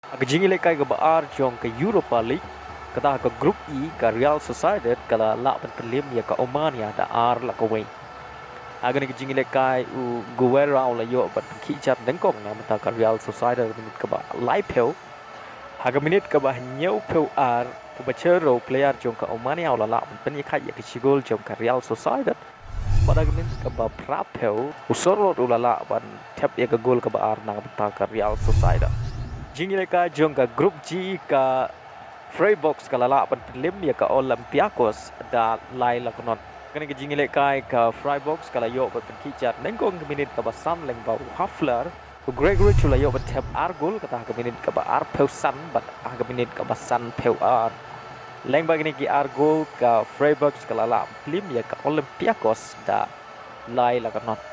Agajingi lekai ke baar jong ke Europa League kata ke grup E ke Real Sociedad kala lak pentelim ya ke Oman ya da ar la ke wing. Agani gajingi lekai u Guerra la yo bat kicat dengkong na mata ke Real Sociedad minit ke ba lai peu. Haga minit ke ba nyau peu ar u bachero player jong ke Oman ya la lak pen ya ya ke sigol jong ke Real Sociedad. Pada minit ke ba prapeu u sorot u la lak ban thep ya ke gol ke ba ar na mata ke Real Sociedad. Jingi lekai jong ke grup G ke Freiburg kala lak pentelim ya ke Olympiakos da lai la konot. Kani ke jingi lekai ke Freiburg kala yo bat penkicat nengkong ke minit ke basan leng bau Hafler ku Gregory chula yo bat tep argul kata ke minit ke ba ar peusan bat ke minit ke basan peu ar. Leng bagi ni ki argul ke Freiburg kala lak pentelim ya ke Olympiakos da lai la konot.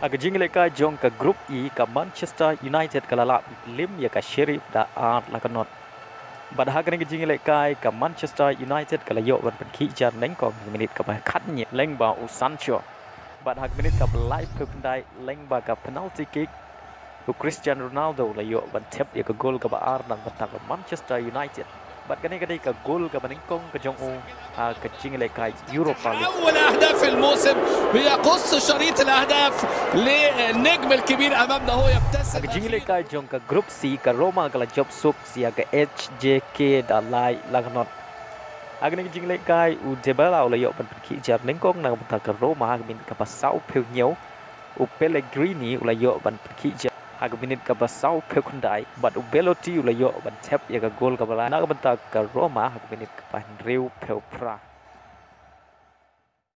Aga jingi lekai jong ke grup E ke Manchester United kala lak lim ya ke Sheriff da ar la konot. Bad hagan ke jingi lekai ke Manchester United kala yo ban penkicat nengkong minit ke ba katnya leng ba u Sancho. Bad hag minit ke live ke pendai leng ba ke penalty kick u Cristiano Ronaldo la yo ban tep ya ke gol ke ba ar dan batang ke Manchester United. Bad kani kadi ke gol ke nengkong ke jong u ke jingi lekai Europa League. أول أهداف الموسم بيقص شريط الأهداف للنجم الكبير أمامنا هو يبتسم. Aga jingi lekai jong ke grup C ke Roma kala job suk sia ke HJK da lai lagnot. Aga ni jingi lekai u Dybala la yo ban penkicat nengkong na batang ke Roma min ke pasau peu nyau u Pellegrini la yo ban penkicat aga minit ke basau peu kundai bat u Belotti la yo ban tep ya ke gol ke bala na batang ke Roma aga minit ke pan riu peu pra.